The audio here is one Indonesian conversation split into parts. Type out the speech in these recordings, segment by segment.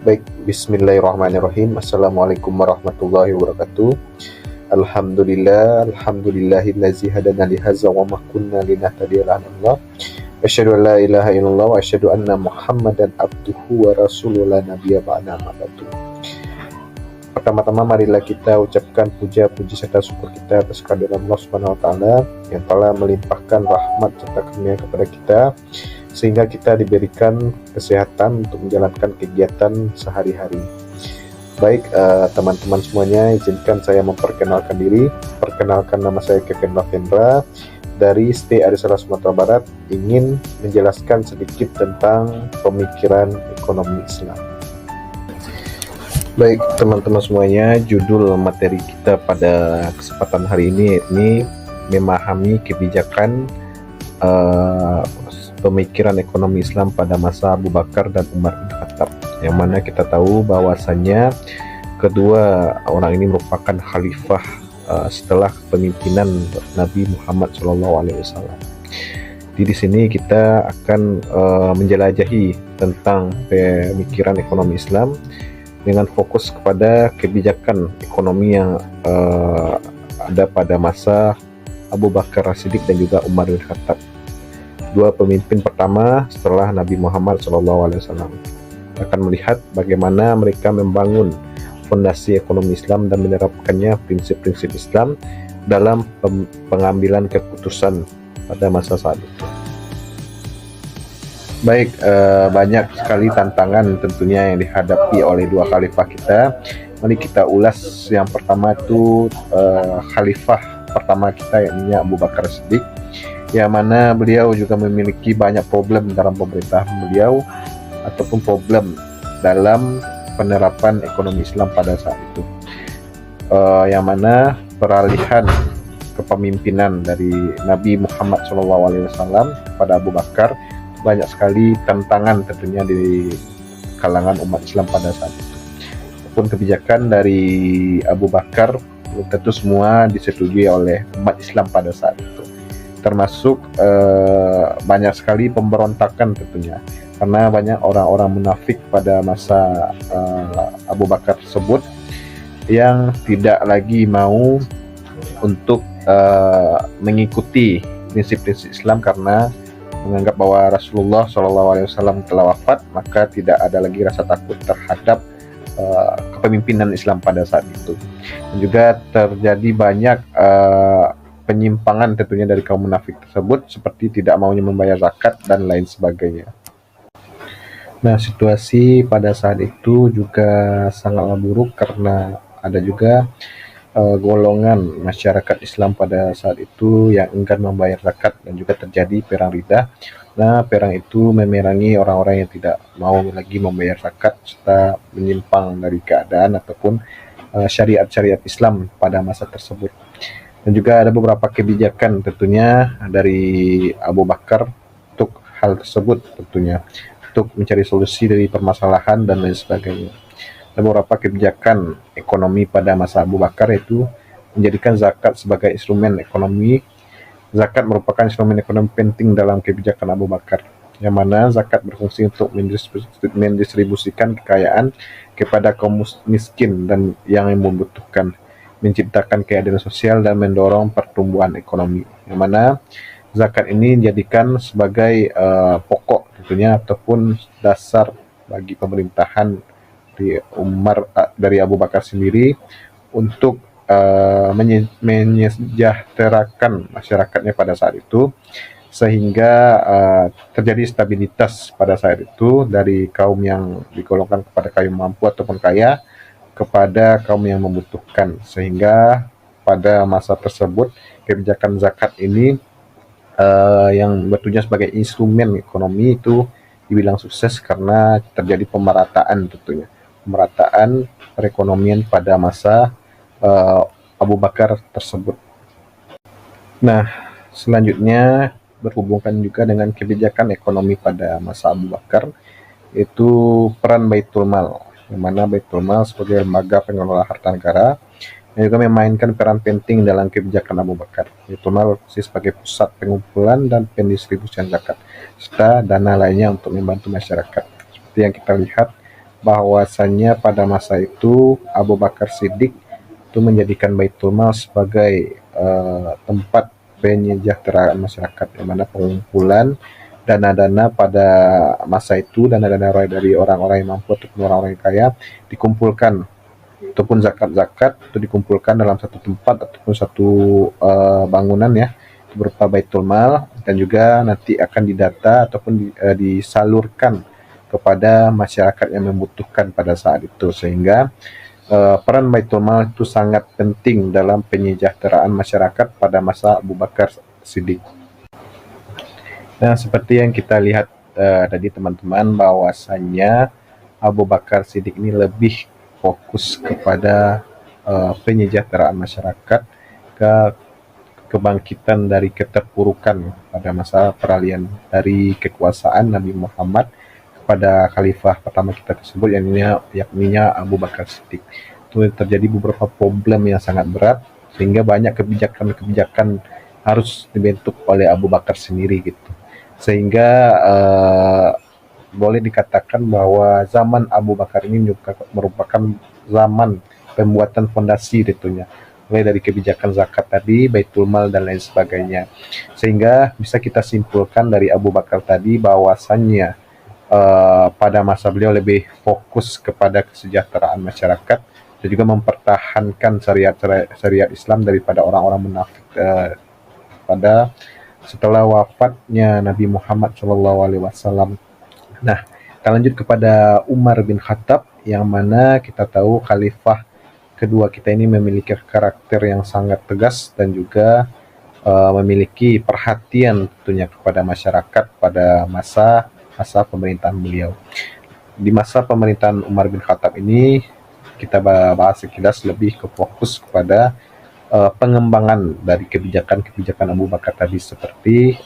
Baik, bismillahirrahmanirrahim. Assalamualaikum warahmatullahi wabarakatuh. Alhamdulillahillazi hadana lihaza wa ma kunna linahtadiya la'anallah. Asyhadu an la ilaha illallah wa asyhadu anna Muhammadan abduhu wa rasuluhu la nabiyya ba'da ma ba'du. Pertama-tama marilah kita ucapkan puja-puji serta syukur kita atas kehadiran Allah Subhanahu wa taala yang telah melimpahkan rahmat serta karunia kepada kita sehingga kita diberikan kesehatan untuk menjalankan kegiatan sehari-hari. Baik, teman-teman semuanya, izinkan saya memperkenalkan diri. Perkenalkan, nama saya Kevin Lavendra dari STI Arisala Sumatera Barat, ingin menjelaskan sedikit tentang pemikiran ekonomi Islam. Baik, teman-teman semuanya, judul materi kita pada kesempatan hari ini memahami kebijakan pemikiran ekonomi Islam pada masa Abu Bakar dan Umar bin Khattab, yang mana kita tahu bahwasannya kedua orang ini merupakan khalifah setelah kepemimpinan Nabi Muhammad SAW. Di sini kita akan menjelajahi tentang pemikiran ekonomi Islam dengan fokus kepada kebijakan ekonomi yang ada pada masa Abu Bakar As-Siddiq dan juga Umar bin Khattab, dua pemimpin pertama setelah Nabi Muhammad SAW. Akan melihat bagaimana mereka membangun fondasi ekonomi Islam dan menerapkannya prinsip-prinsip Islam dalam pengambilan keputusan pada masa saat itu. Baik, banyak sekali tantangan tentunya yang dihadapi oleh dua khalifah kita. Mari kita ulas. Yang pertama itu khalifah pertama kita, yakni Abu Bakar As-Siddiq, yang mana beliau juga memiliki banyak problem dalam pemerintahan beliau ataupun problem dalam penerapan ekonomi Islam pada saat itu, yang mana peralihan kepemimpinan dari Nabi Muhammad SAW kepada Abu Bakar, banyak sekali tantangan tentunya di kalangan umat Islam pada saat itu. Walaupun kebijakan dari Abu Bakar belum tentu semua disetujui oleh umat Islam pada saat itu, termasuk banyak sekali pemberontakan tentunya, karena banyak orang-orang munafik pada masa Abu Bakar tersebut yang tidak lagi mau untuk mengikuti prinsip-prinsip Islam karena menganggap bahwa Rasulullah SAW telah wafat, maka tidak ada lagi rasa takut terhadap kepemimpinan Islam pada saat itu. Dan juga terjadi banyak penyimpangan tentunya dari kaum munafik tersebut, seperti tidak maunya membayar zakat dan lain sebagainya. Nah, situasi pada saat itu juga sangatlah buruk karena ada juga golongan masyarakat Islam pada saat itu yang enggan membayar zakat dan juga terjadi perang riddah. Nah, perang itu memerangi orang-orang yang tidak mau lagi membayar zakat serta menyimpang dari keadaan ataupun syariat-syariat Islam pada masa tersebut. Dan juga ada beberapa kebijakan tentunya dari Abu Bakar untuk hal tersebut, tentunya untuk mencari solusi dari permasalahan dan lain sebagainya. Ada beberapa kebijakan ekonomi pada masa Abu Bakar, yaitu menjadikan zakat sebagai instrumen ekonomi. Zakat merupakan instrumen ekonomi penting dalam kebijakan Abu Bakar, yang mana zakat berfungsi untuk mendistribusikan kekayaan kepada kaum miskin dan yang membutuhkan, menciptakan keadilan sosial dan mendorong pertumbuhan ekonomi, yang mana zakat ini dijadikan sebagai pokok tentunya ataupun dasar bagi pemerintahan dari Abu Bakar sendiri untuk menyejahterakan masyarakatnya pada saat itu, sehingga terjadi stabilitas pada saat itu dari kaum yang digolongkan kepada kaum mampu ataupun kaya kepada kaum yang membutuhkan, sehingga pada masa tersebut kebijakan zakat ini yang bertujuan sebagai instrumen ekonomi itu dibilang sukses karena terjadi pemerataan tentunya, pemerataan perekonomian pada masa Abu Bakar tersebut. Nah, selanjutnya berhubungan juga dengan kebijakan ekonomi pada masa Abu Bakar, yaitu peran Baitul Mal, yang mana Baitul Mal sebagai lembaga pengelola harta negara yang juga memainkan peran penting dalam kebijakan Abu Bakar. Baitul Mal sebagai pusat pengumpulan dan pendistribusian zakat serta dana lainnya untuk membantu masyarakat. Seperti yang kita lihat bahwasannya pada masa itu Abu Bakar Siddiq itu menjadikan Baitul Mal sebagai tempat penyejahteraan masyarakat, yang mana pengumpulan dana-dana pada masa itu, dana-dana dari orang-orang yang mampu ataupun orang-orang yang kaya dikumpulkan, ataupun zakat-zakat itu dikumpulkan dalam satu tempat ataupun satu bangunan ya, berupa Baitul Mal, dan juga nanti akan didata ataupun disalurkan kepada masyarakat yang membutuhkan pada saat itu, sehingga peran Baitul Mal itu sangat penting dalam penyejahteraan masyarakat pada masa Abu Bakar Siddiq. Nah, seperti yang kita lihat tadi teman-teman, bahwasannya Abu Bakar Siddiq ini lebih fokus kepada penyejahteraan masyarakat, ke kebangkitan dari keterpurukan pada masa peralihan dari kekuasaan Nabi Muhammad pada khalifah pertama kita tersebut, yakninya Abu Bakar Siddiq. Itu terjadi beberapa problem yang sangat berat, sehingga banyak kebijakan-kebijakan harus dibentuk oleh Abu Bakar sendiri gitu. Sehingga boleh dikatakan bahwa zaman Abu Bakar ini merupakan zaman pembuatan fondasi tentunya, mulai dari kebijakan zakat tadi, Baitul Mal dan lain sebagainya. Sehingga bisa kita simpulkan dari Abu Bakar tadi bahwasannya pada masa beliau lebih fokus kepada kesejahteraan masyarakat dan juga mempertahankan syariat Islam daripada orang-orang munafik pada setelah wafatnya Nabi Muhammad SAW. Nah, kita lanjut kepada Umar bin Khattab, yang mana kita tahu khalifah kedua kita ini memiliki karakter yang sangat tegas dan juga memiliki perhatian tentunya kepada masyarakat pada masa pemerintahan beliau. Di masa pemerintahan Umar bin Khattab ini, kita bahas sekilas lebih ke fokus kepada pengembangan dari kebijakan-kebijakan Abu Bakar tadi, seperti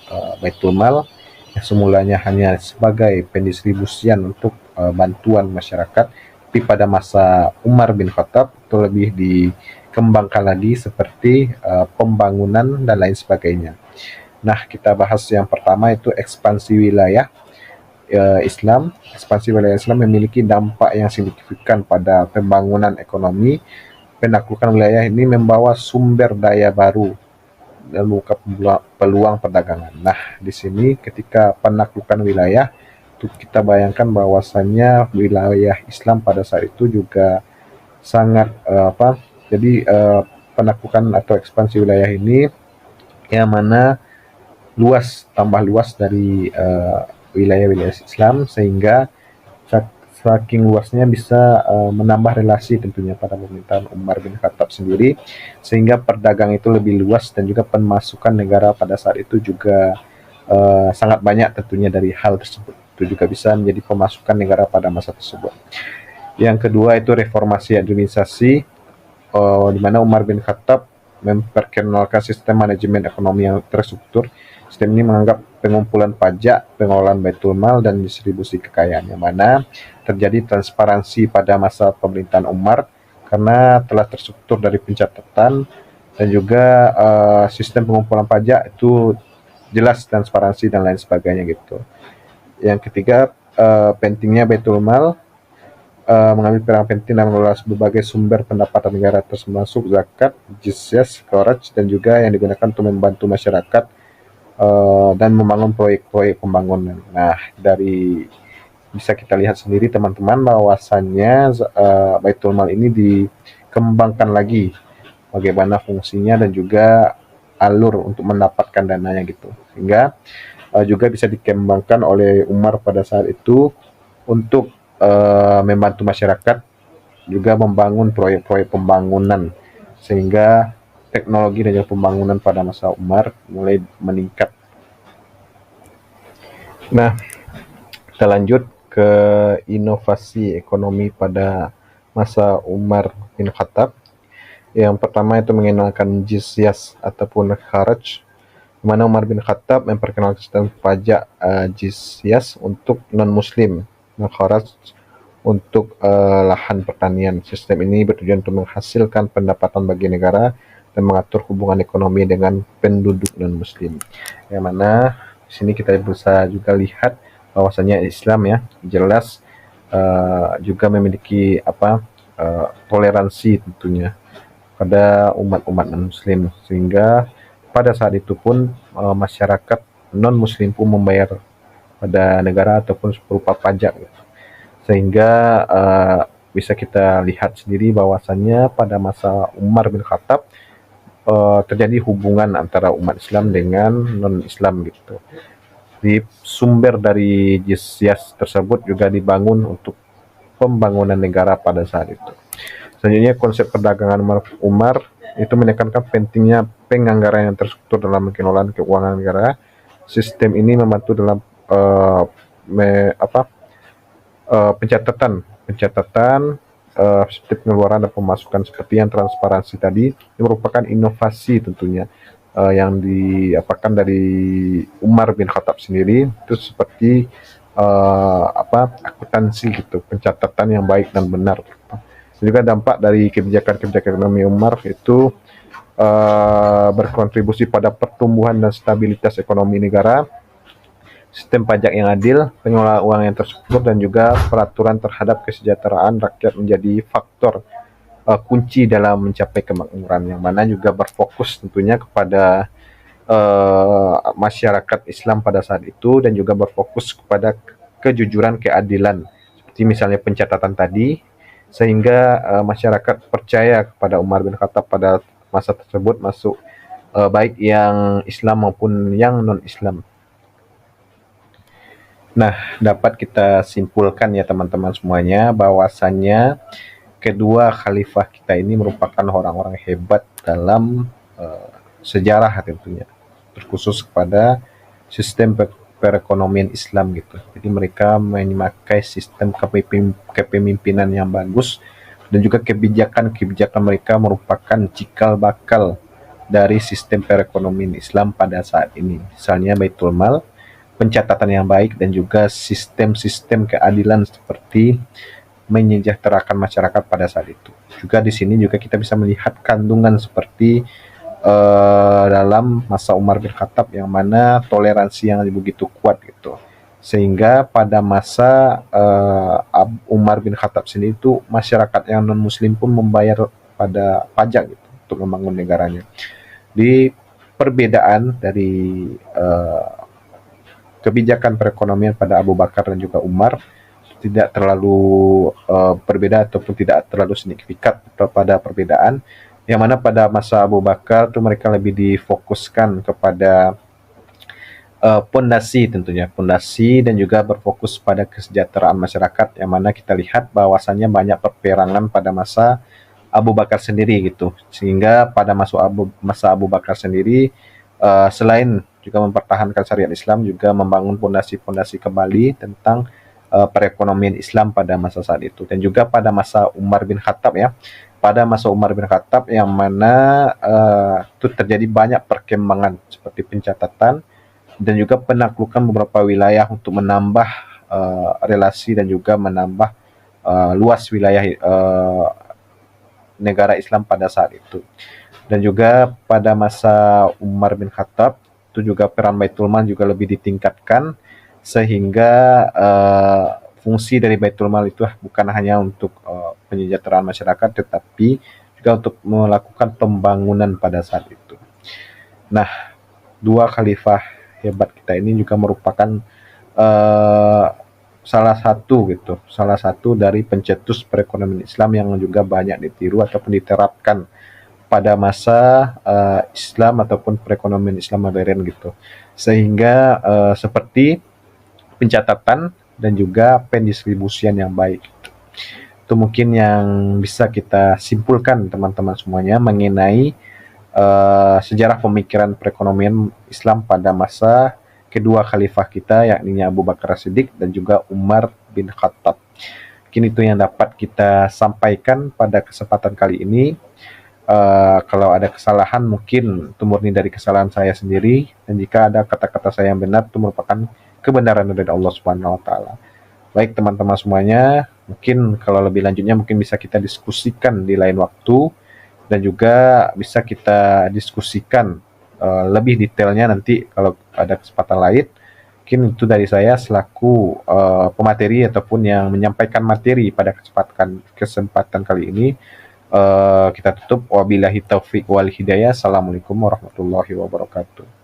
Baitul Mal yang semulanya hanya sebagai pendistribusian untuk bantuan masyarakat, tapi pada masa Umar bin Khattab itu lebih dikembangkan lagi seperti pembangunan dan lain sebagainya. Nah, kita bahas yang pertama itu ekspansi wilayah Islam. Ekspansi wilayah Islam memiliki dampak yang signifikan pada pembangunan ekonomi. Penaklukan wilayah ini membawa sumber daya baru dan membuka peluang perdagangan. Nah, di sini ketika penaklukan wilayah, itu kita bayangkan bahwasannya wilayah Islam pada saat itu juga sangat jadi penaklukan atau ekspansi wilayah ini yang mana tambah luas dari wilayah-wilayah Islam, sehingga saking luasnya bisa menambah relasi tentunya pada pemerintahan Umar bin Khattab sendiri, sehingga perdagangan itu lebih luas dan juga pemasukan negara pada saat itu juga sangat banyak tentunya dari hal tersebut. Itu juga bisa menjadi pemasukan negara pada masa tersebut. Yang kedua itu reformasi administrasi, di mana Umar bin Khattab memperkenalkan sistem manajemen ekonomi yang terstruktur. Sistem ini menganggap pengumpulan pajak, pengelolaan Baitul Mal, dan distribusi kekayaan, yang mana terjadi transparansi pada masa pemerintahan Umar karena telah terstruktur dari pencatatan dan juga sistem pengumpulan pajak itu jelas, transparansi dan lain sebagainya gitu. Yang ketiga, pentingnya Baitul Mal mengambil peran penting dalam mengelola berbagai sumber pendapatan negara, termasuk zakat, jizyah, kharaj, dan juga yang digunakan untuk membantu masyarakat dan membangun proyek-proyek pembangunan. Nah, dari bisa kita lihat sendiri teman-teman bahwasannya Baitul Mal ini dikembangkan lagi bagaimana fungsinya dan juga alur untuk mendapatkan dananya gitu, sehingga juga bisa dikembangkan oleh Umar pada saat itu untuk membantu masyarakat juga membangun proyek-proyek pembangunan, sehingga teknologi dan pembangunan pada masa Umar mulai meningkat. Nah, kita lanjut ke inovasi ekonomi pada masa Umar bin Khattab. Yang pertama itu mengenalkan jizyah ataupun kharaj, di mana Umar bin Khattab memperkenalkan sistem pajak jizyah untuk non-muslim dan kharaj untuk lahan pertanian. Sistem ini bertujuan untuk menghasilkan pendapatan bagi negara dan mengatur hubungan ekonomi dengan penduduk non-muslim. Yang mana di sini kita bisa juga lihat bahwasanya Islam ya jelas juga memiliki toleransi tentunya pada umat-umat non-muslim, sehingga pada saat itu pun masyarakat non-muslim pun membayar pada negara ataupun berupa pajak gitu. Sehingga bisa kita lihat sendiri bahwasannya pada masa Umar bin Khattab terjadi hubungan antara umat Islam dengan non-Islam gitu. Di sumber dari jizyah tersebut juga dibangun untuk pembangunan negara pada saat itu. Selanjutnya, konsep perdagangan Umar itu menekankan pentingnya penganggaran yang terstruktur dalam pengelolaan keuangan negara. Sistem ini membantu dalam pencatatan sistem pengeluaran dan pemasukan seperti yang transparansi tadi. Ini merupakan inovasi tentunya yang diapakan dari Umar bin Khattab sendiri, itu seperti akuntansi gitu, pencatatan yang baik dan benar. Juga dampak dari kebijakan-kebijakan ekonomi Umar itu berkontribusi pada pertumbuhan dan stabilitas ekonomi negara, sistem pajak yang adil, pengelolaan uang yang terstruktur, dan juga peraturan terhadap kesejahteraan rakyat menjadi faktor kunci dalam mencapai kemakmuran, yang mana juga berfokus tentunya kepada masyarakat Islam pada saat itu, dan juga berfokus kepada kejujuran, keadilan, seperti misalnya pencatatan tadi, sehingga masyarakat percaya kepada Umar bin Khattab pada masa tersebut, masuk baik yang Islam maupun yang non-Islam. Nah, dapat kita simpulkan ya teman-teman semuanya, bahwasannya kedua khalifah kita ini merupakan orang-orang hebat dalam sejarah tentunya, terkhusus kepada sistem perekonomian Islam gitu. Jadi mereka memakai sistem kepemimpinan yang bagus, dan juga kebijakan-kebijakan mereka merupakan cikal bakal dari sistem perekonomian Islam pada saat ini. Misalnya Baitul Mal, pencatatan yang baik, dan juga sistem-sistem keadilan seperti menyejahterakan masyarakat pada saat itu. Juga di sini juga kita bisa melihat kandungan seperti dalam masa Umar bin Khattab, yang mana toleransi yang begitu kuat gitu, sehingga pada masa Umar bin Khattab sendiri itu masyarakat yang non muslim pun membayar pada pajak gitu untuk membangun negaranya. Di perbedaan dari kebijakan perekonomian pada Abu Bakar dan juga Umar tidak terlalu berbeda ataupun tidak terlalu signifikan pada perbedaan, yang mana pada masa Abu Bakar itu mereka lebih difokuskan kepada pondasi tentunya, pondasi, dan juga berfokus pada kesejahteraan masyarakat, yang mana kita lihat bahwasannya banyak peperangan pada masa Abu Bakar sendiri gitu, sehingga pada masa Abu Bakar sendiri selain juga mempertahankan syariat Islam, juga membangun pondasi-pondasi kembali tentang perekonomian Islam pada masa saat itu. Dan juga pada masa Umar bin Khattab ya, pada masa Umar bin Khattab yang mana itu terjadi banyak perkembangan seperti pencatatan dan juga penaklukan beberapa wilayah untuk menambah relasi dan juga menambah luas wilayah negara Islam pada saat itu. Dan juga pada masa Umar bin Khattab itu juga peran Baitul Mal juga lebih ditingkatkan, sehingga fungsi dari Baitul Mal itu bukan hanya untuk penyejahteraan masyarakat, tetapi juga untuk melakukan pembangunan pada saat itu. Nah, dua khalifah hebat kita ini juga merupakan salah satu dari pencetus perekonomian Islam yang juga banyak ditiru ataupun diterapkan pada masa Islam ataupun perekonomian Islam modern gitu, sehingga seperti pencatatan dan juga pendistribusian yang baik. Itu mungkin yang bisa kita simpulkan teman-teman semuanya mengenai sejarah pemikiran perekonomian Islam pada masa kedua khalifah kita, yakni Abu Bakar As-Siddiq dan juga Umar bin Khattab. Mungkin itu yang dapat kita sampaikan pada kesempatan kali ini. Kalau ada kesalahan mungkin itu murni dari kesalahan saya sendiri, dan jika ada kata-kata saya yang benar itu merupakan kebenaran dari Allah Subhanahu wa taala. Baik teman-teman semuanya, mungkin kalau lebih lanjutnya mungkin bisa kita diskusikan di lain waktu, dan juga bisa kita diskusikan lebih detailnya nanti kalau ada kesempatan lain. Mungkin itu dari saya selaku pemateri ataupun yang menyampaikan materi pada kesempatan kali ini. Kita tutup. Wabillahi taufik wal hidayah. Assalamualaikum warahmatullahi wabarakatuh.